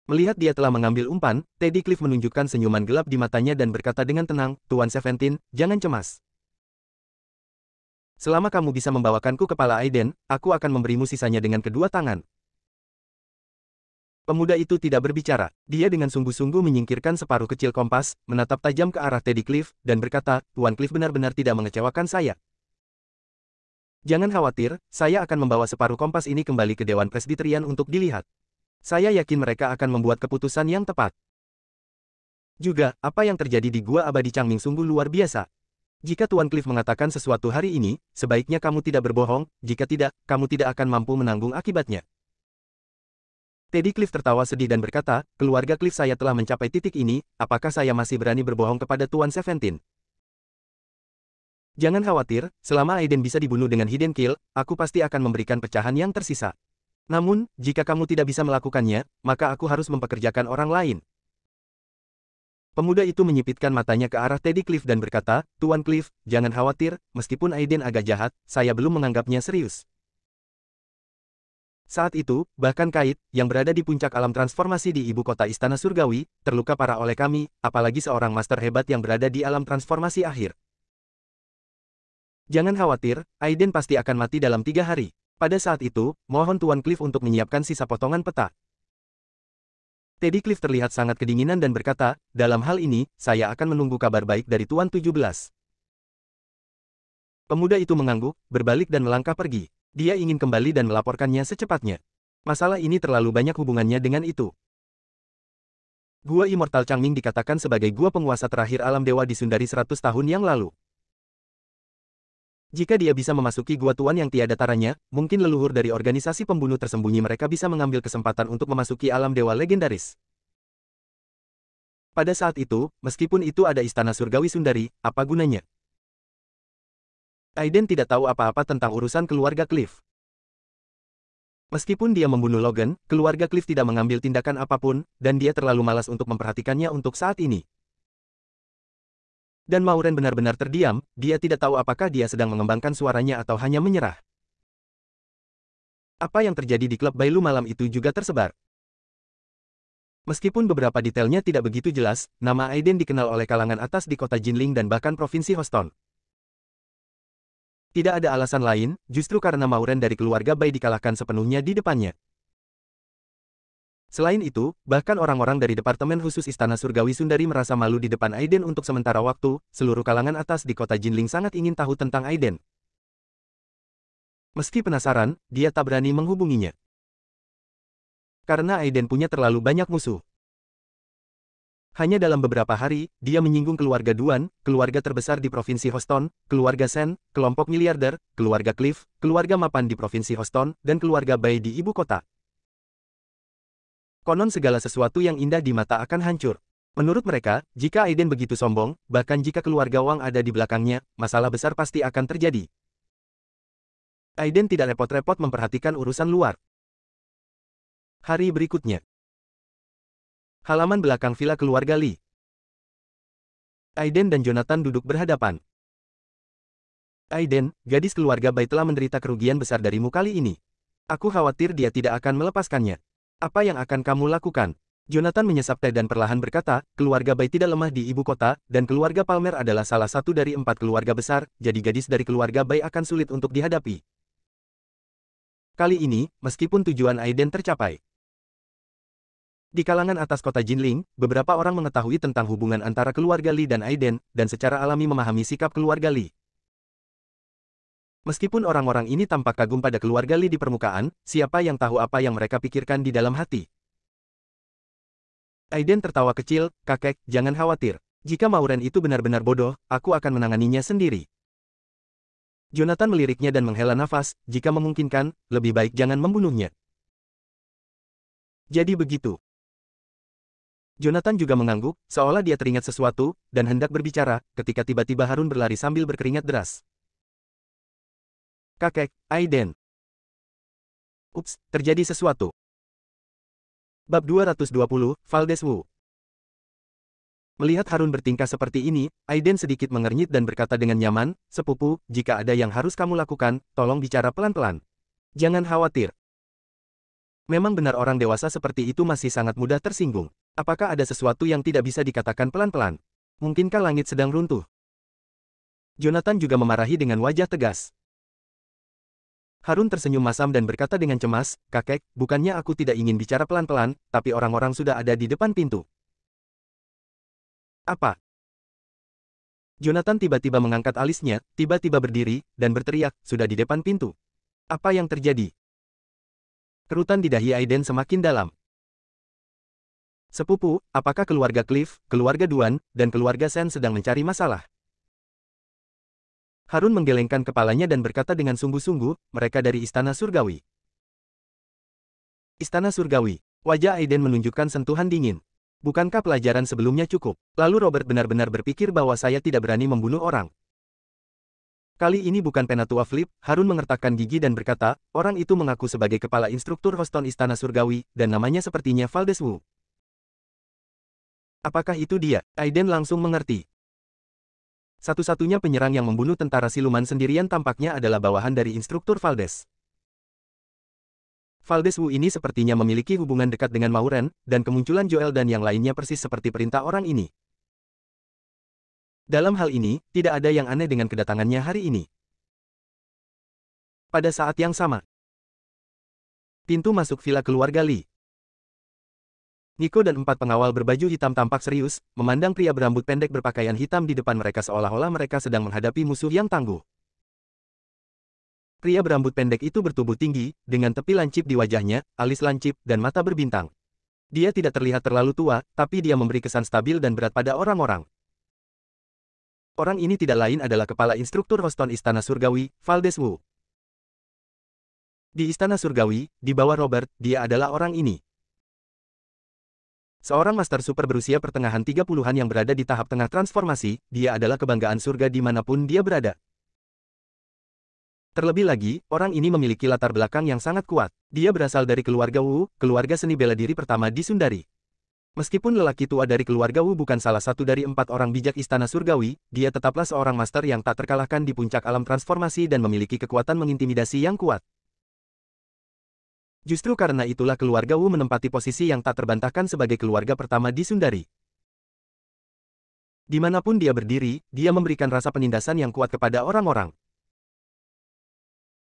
Melihat dia telah mengambil umpan, Teddy Cliff menunjukkan senyuman gelap di matanya dan berkata dengan tenang, Tuan Seventeen, jangan cemas. Selama kamu bisa membawakanku kepala Aiden, aku akan memberimu sisanya dengan kedua tangan. Pemuda itu tidak berbicara. Dia dengan sungguh-sungguh menyingkirkan separuh kecil kompas, menatap tajam ke arah Teddy Cliff, dan berkata, Tuan Cliff benar-benar tidak mengecewakan saya. Jangan khawatir, saya akan membawa separuh kompas ini kembali ke Dewan Presbyterian untuk dilihat. Saya yakin mereka akan membuat keputusan yang tepat. Juga, apa yang terjadi di Gua Abadi Changming sungguh luar biasa. Jika Tuan Cliff mengatakan sesuatu hari ini, sebaiknya kamu tidak berbohong, jika tidak, kamu tidak akan mampu menanggung akibatnya. Teddy Cliff tertawa sedih dan berkata, keluarga Cliff saya telah mencapai titik ini, apakah saya masih berani berbohong kepada Tuan Seventeen? Jangan khawatir, selama Aiden bisa dibunuh dengan hidden kill, aku pasti akan memberikan pecahan yang tersisa. Namun, jika kamu tidak bisa melakukannya, maka aku harus mempekerjakan orang lain. Pemuda itu menyipitkan matanya ke arah Teddy Cliff dan berkata, Tuan Cliff, jangan khawatir, meskipun Aiden agak jahat, saya belum menganggapnya serius. Saat itu, bahkan Kait, yang berada di puncak alam transformasi di ibu kota Istana Surgawi, terluka parah oleh kami, apalagi seorang master hebat yang berada di alam transformasi akhir. Jangan khawatir, Aiden pasti akan mati dalam 3 hari. Pada saat itu, mohon Tuan Cliff untuk menyiapkan sisa potongan peta. Teddy Cliff terlihat sangat kedinginan dan berkata, dalam hal ini, saya akan menunggu kabar baik dari Tuan 17. Pemuda itu mengangguk, berbalik dan melangkah pergi. Dia ingin kembali dan melaporkannya secepatnya. Masalah ini terlalu banyak hubungannya dengan itu. Gua Immortal Changming dikatakan sebagai gua penguasa terakhir alam dewa di Sundari 100 tahun yang lalu. Jika dia bisa memasuki gua tuan yang tiada taranya, mungkin leluhur dari organisasi pembunuh tersembunyi mereka bisa mengambil kesempatan untuk memasuki alam dewa legendaris. Pada saat itu, meskipun itu ada istana surgawi Sundari, apa gunanya? Aiden tidak tahu apa-apa tentang urusan keluarga Cliff. Meskipun dia membunuh Logan, keluarga Cliff tidak mengambil tindakan apapun, dan dia terlalu malas untuk memperhatikannya untuk saat ini. Dan Mauren benar-benar terdiam, dia tidak tahu apakah dia sedang mengembangkan suaranya atau hanya menyerah. Apa yang terjadi di klub Bailu malam itu juga tersebar. Meskipun beberapa detailnya tidak begitu jelas, nama Aiden dikenal oleh kalangan atas di kota Jinling dan bahkan provinsi Houston. Tidak ada alasan lain, justru karena Mauren dari keluarga Bai dikalahkan sepenuhnya di depannya. Selain itu, bahkan orang-orang dari Departemen Khusus Istana Surgawi Sundari merasa malu di depan Aiden untuk sementara waktu, seluruh kalangan atas di kota Jinling sangat ingin tahu tentang Aiden. Meski penasaran, dia tak berani menghubunginya. Karena Aiden punya terlalu banyak musuh. Hanya dalam beberapa hari, dia menyinggung keluarga Duan, keluarga terbesar di Provinsi Houston, keluarga Sen, kelompok miliarder, keluarga Cliff, keluarga mapan di Provinsi Houston, dan keluarga Bai di ibu kota. Konon segala sesuatu yang indah di mata akan hancur. Menurut mereka, jika Aiden begitu sombong, bahkan jika keluarga Wang ada di belakangnya, masalah besar pasti akan terjadi. Aiden tidak repot-repot memperhatikan urusan luar. Hari berikutnya. Halaman belakang villa keluarga Lee. Aiden dan Jonathan duduk berhadapan. Aiden, gadis keluarga Bai telah menderita kerugian besar darimu kali ini. Aku khawatir dia tidak akan melepaskannya. Apa yang akan kamu lakukan? Jonathan menyesap teh dan perlahan berkata, keluarga Bai tidak lemah di ibu kota, dan keluarga Palmer adalah salah satu dari 4 keluarga besar, jadi gadis dari keluarga Bai akan sulit untuk dihadapi. Kali ini, meskipun tujuan Aiden tercapai. Di kalangan atas kota Jinling, beberapa orang mengetahui tentang hubungan antara keluarga Lee dan Aiden, dan secara alami memahami sikap keluarga Lee. Meskipun orang-orang ini tampak kagum pada keluarga Lee di permukaan, siapa yang tahu apa yang mereka pikirkan di dalam hati? Aiden tertawa kecil, kakek, jangan khawatir. Jika Mauren itu benar-benar bodoh, aku akan menanganinya sendiri. Jonathan meliriknya dan menghela nafas, jika memungkinkan, lebih baik jangan membunuhnya. Jadi begitu. Jonathan juga mengangguk, seolah dia teringat sesuatu, dan hendak berbicara, ketika tiba-tiba Harun berlari sambil berkeringat deras. Kakek, Aiden. Ups, terjadi sesuatu. Bab 220, Valdes Wu. Melihat Harun bertingkah seperti ini, Aiden sedikit mengernyit dan berkata dengan nyaman, sepupu, jika ada yang harus kamu lakukan, tolong bicara pelan-pelan. Jangan khawatir. Memang benar orang dewasa seperti itu masih sangat mudah tersinggung. Apakah ada sesuatu yang tidak bisa dikatakan pelan-pelan? Mungkinkah langit sedang runtuh? Jonathan juga memarahi dengan wajah tegas. Harun tersenyum masam dan berkata dengan cemas, kakek, bukannya aku tidak ingin bicara pelan-pelan, tapi orang-orang sudah ada di depan pintu. Apa? Jonathan tiba-tiba mengangkat alisnya, tiba-tiba berdiri, dan berteriak, sudah di depan pintu. Apa yang terjadi? Kerutan di dahi Aiden semakin dalam. Sepupu, apakah keluarga Cliff, keluarga Duan, dan keluarga Sen sedang mencari masalah? Harun menggelengkan kepalanya dan berkata dengan sungguh-sungguh, mereka dari Istana Surgawi. Istana Surgawi. Wajah Aiden menunjukkan sentuhan dingin. Bukankah pelajaran sebelumnya cukup? Lalu Robert benar-benar berpikir bahwa saya tidak berani membunuh orang. Kali ini bukan penatua Flip, Harun mengertakkan gigi dan berkata, orang itu mengaku sebagai kepala instruktur Houston Istana Surgawi, dan namanya sepertinya Valdes Wu. Apakah itu dia? Aiden langsung mengerti. Satu-satunya penyerang yang membunuh tentara siluman sendirian tampaknya adalah bawahan dari instruktur Valdes. Valdes Wu ini sepertinya memiliki hubungan dekat dengan Mauren, dan kemunculan Joel dan yang lainnya persis seperti perintah orang ini. Dalam hal ini, tidak ada yang aneh dengan kedatangannya hari ini. Pada saat yang sama, pintu masuk villa keluarga Lee. Nico dan 4 pengawal berbaju hitam tampak serius, memandang pria berambut pendek berpakaian hitam di depan mereka seolah-olah mereka sedang menghadapi musuh yang tangguh. Pria berambut pendek itu bertubuh tinggi, dengan tepi lancip di wajahnya, alis lancip, dan mata berbintang. Dia tidak terlihat terlalu tua, tapi dia memberi kesan stabil dan berat pada orang-orang. Orang ini tidak lain adalah kepala instruktur Houston Istana Surgawi, Valdes Wu. Di Istana Surgawi, di bawah Robert, dia adalah orang ini. Seorang master super berusia pertengahan 30-an yang berada di tahap tengah transformasi, dia adalah kebanggaan surga dimanapun dia berada. Terlebih lagi, orang ini memiliki latar belakang yang sangat kuat. Dia berasal dari keluarga Wu, keluarga seni bela diri pertama di Sundari. Meskipun lelaki tua dari keluarga Wu bukan salah satu dari 4 orang bijak Istana Surgawi, dia tetaplah seorang master yang tak terkalahkan di puncak alam transformasi dan memiliki kekuatan mengintimidasi yang kuat. Justru karena itulah keluarga Wu menempati posisi yang tak terbantahkan sebagai keluarga pertama di Sundari. Dimanapun dia berdiri, dia memberikan rasa penindasan yang kuat kepada orang-orang.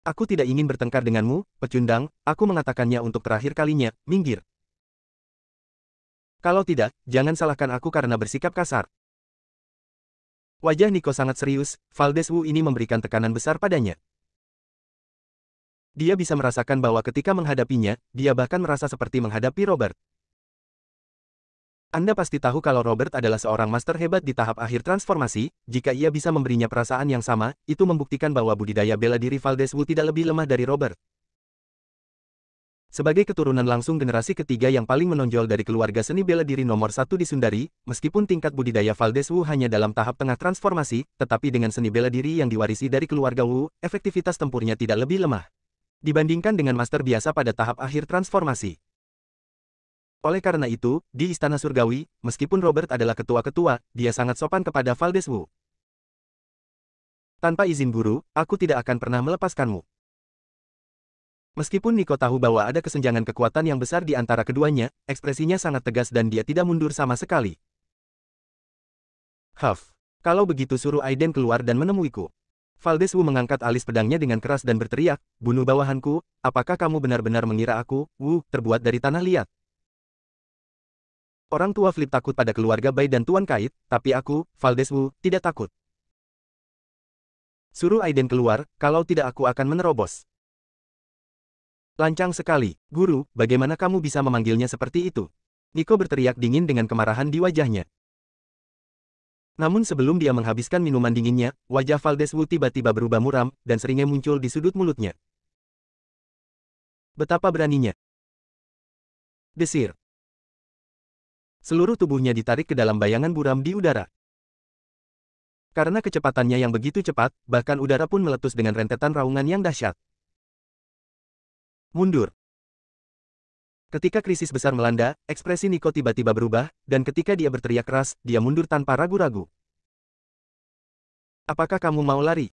Aku tidak ingin bertengkar denganmu, pecundang, aku mengatakannya untuk terakhir kalinya, minggir. Kalau tidak, jangan salahkan aku karena bersikap kasar. Wajah Nico sangat serius, Valdes Wu ini memberikan tekanan besar padanya. Dia bisa merasakan bahwa ketika menghadapinya, dia bahkan merasa seperti menghadapi Robert. Anda pasti tahu kalau Robert adalah seorang master hebat di tahap akhir transformasi, jika ia bisa memberinya perasaan yang sama, itu membuktikan bahwa budidaya bela diri Valdes Wu tidak lebih lemah dari Robert. Sebagai keturunan langsung generasi ketiga yang paling menonjol dari keluarga seni bela diri nomor satu di Sundari, meskipun tingkat budidaya Valdez Wu hanya dalam tahap tengah transformasi, tetapi dengan seni bela diri yang diwarisi dari keluarga Wu, efektivitas tempurnya tidak lebih lemah dibandingkan dengan master biasa pada tahap akhir transformasi. Oleh karena itu, di Istana Surgawi, meskipun Robert adalah ketua-ketua, dia sangat sopan kepada Valdez Wu. Tanpa izin guru, aku tidak akan pernah melepaskanmu. Meskipun Nico tahu bahwa ada kesenjangan kekuatan yang besar di antara keduanya, ekspresinya sangat tegas dan dia tidak mundur sama sekali. Huff. Kalau begitu suruh Aiden keluar dan menemuiku. Valdez Wu mengangkat alis pedangnya dengan keras dan berteriak, bunuh bawahanku, apakah kamu benar-benar mengira aku, Wu, terbuat dari tanah liat? Orang tua Flip takut pada keluarga Bai dan Tuan Kait, tapi aku, Valdez Wu, tidak takut. Suruh Aiden keluar, kalau tidak aku akan menerobos. Lancang sekali, guru, bagaimana kamu bisa memanggilnya seperti itu? Nico berteriak dingin dengan kemarahan di wajahnya. Namun sebelum dia menghabiskan minuman dinginnya, wajah Valdez Wu tiba-tiba berubah muram, dan seringnya muncul di sudut mulutnya. Betapa beraninya. Desir. Seluruh tubuhnya ditarik ke dalam bayangan buram di udara. Karena kecepatannya yang begitu cepat, bahkan udara pun meletus dengan rentetan raungan yang dahsyat. Mundur. Ketika krisis besar melanda, ekspresi Nico tiba-tiba berubah, dan ketika dia berteriak keras, dia mundur tanpa ragu-ragu. Apakah kamu mau lari?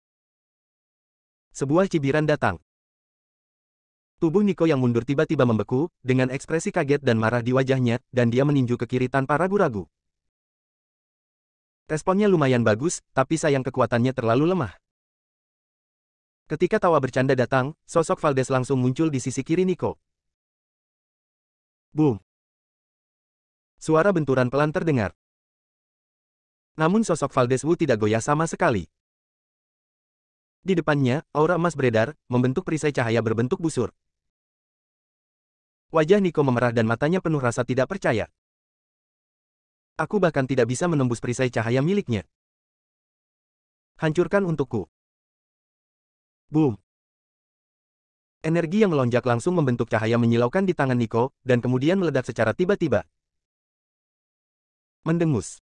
Sebuah cibiran datang. Tubuh Nico yang mundur tiba-tiba membeku, dengan ekspresi kaget dan marah di wajahnya, dan dia meninju ke kiri tanpa ragu-ragu. Responnya lumayan bagus, tapi sayang kekuatannya terlalu lemah. Ketika tawa bercanda datang, sosok Valdez langsung muncul di sisi kiri Nico. Boom! Suara benturan pelan terdengar. Namun sosok Valdez Wu tidak goyah sama sekali. Di depannya, aura emas beredar, membentuk perisai cahaya berbentuk busur. Wajah Nico memerah dan matanya penuh rasa tidak percaya. Aku bahkan tidak bisa menembus perisai cahaya miliknya. Hancurkan untukku. Boom! Energi yang melonjak langsung membentuk cahaya menyilaukan di tangan Nico, dan kemudian meledak secara tiba-tiba. Mendengus.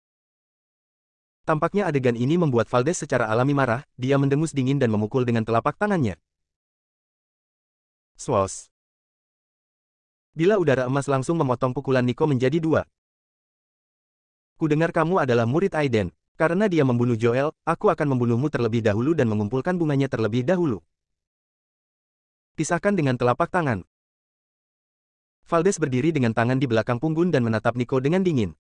Tampaknya adegan ini membuat Valdez secara alami marah, dia mendengus dingin dan memukul dengan telapak tangannya. Swos. Bila udara emas langsung memotong pukulan Nico menjadi dua. Kudengar kamu adalah murid Aiden. Karena dia membunuh Joel, aku akan membunuhmu terlebih dahulu dan mengumpulkan bunganya terlebih dahulu. Pisahkan dengan telapak tangan. Valdez berdiri dengan tangan di belakang punggung dan menatap Nico dengan dingin.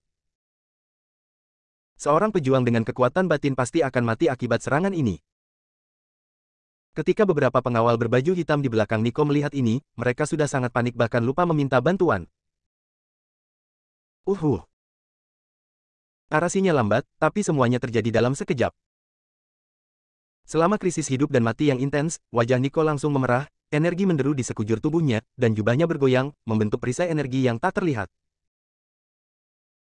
Seorang pejuang dengan kekuatan batin pasti akan mati akibat serangan ini. Ketika beberapa pengawal berbaju hitam di belakang Nico melihat ini, mereka sudah sangat panik bahkan lupa meminta bantuan. Narasinya lambat, tapi semuanya terjadi dalam sekejap. Selama krisis hidup dan mati yang intens, wajah Nico langsung memerah, energi menderu di sekujur tubuhnya, dan jubahnya bergoyang, membentuk perisai energi yang tak terlihat.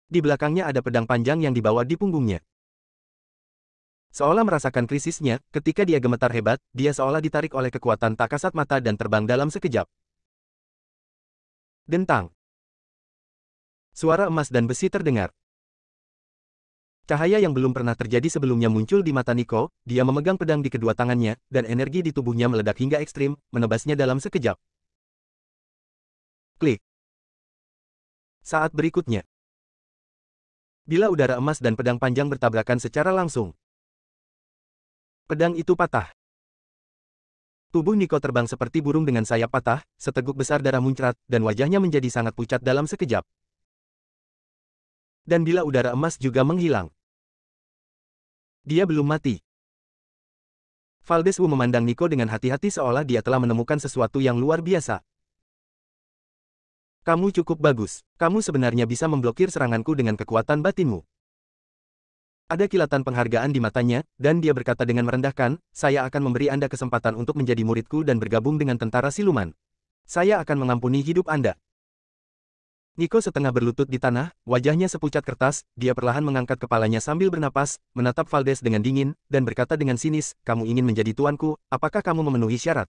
Di belakangnya ada pedang panjang yang dibawa di punggungnya. Seolah merasakan krisisnya, ketika dia gemetar hebat, dia seolah ditarik oleh kekuatan tak kasat mata dan terbang dalam sekejap. Dentang. Suara emas dan besi terdengar. Cahaya yang belum pernah terjadi sebelumnya muncul di mata Nico, dia memegang pedang di kedua tangannya, dan energi di tubuhnya meledak hingga ekstrim, menebasnya dalam sekejap. Klik. Saat berikutnya. Bila udara emas dan pedang panjang bertabrakan secara langsung. Pedang itu patah. Tubuh Nico terbang seperti burung dengan sayap patah, seteguk besar darah muncrat, dan wajahnya menjadi sangat pucat dalam sekejap. Dan bila udara emas juga menghilang. Dia belum mati. Valdez Wu memandang Nico dengan hati-hati seolah dia telah menemukan sesuatu yang luar biasa. Kamu cukup bagus. Kamu sebenarnya bisa memblokir seranganku dengan kekuatan batinmu. Ada kilatan penghargaan di matanya, dan dia berkata dengan merendahkan, saya akan memberi Anda kesempatan untuk menjadi muridku dan bergabung dengan tentara siluman. Saya akan mengampuni hidup Anda. Nico setengah berlutut di tanah, wajahnya sepucat kertas, dia perlahan mengangkat kepalanya sambil bernapas, menatap Valdez dengan dingin, dan berkata dengan sinis, kamu ingin menjadi tuanku, apakah kamu memenuhi syarat?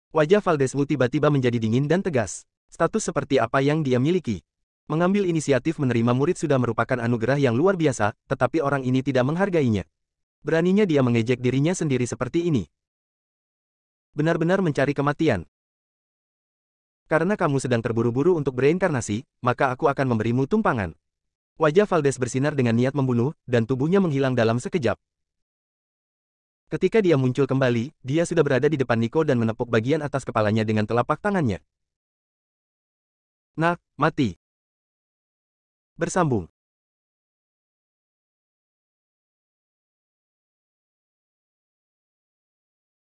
Wajah Valdez Wu tiba-tiba menjadi dingin dan tegas. Status seperti apa yang dia miliki? Mengambil inisiatif menerima murid sudah merupakan anugerah yang luar biasa, tetapi orang ini tidak menghargainya. Beraninya dia mengejek dirinya sendiri seperti ini. Benar-benar mencari kematian. Karena kamu sedang terburu-buru untuk bereinkarnasi, maka aku akan memberimu tumpangan. Wajah Valdez bersinar dengan niat membunuh, dan tubuhnya menghilang dalam sekejap. Ketika dia muncul kembali, dia sudah berada di depan Nico dan menepuk bagian atas kepalanya dengan telapak tangannya. Nah, mati. Bersambung.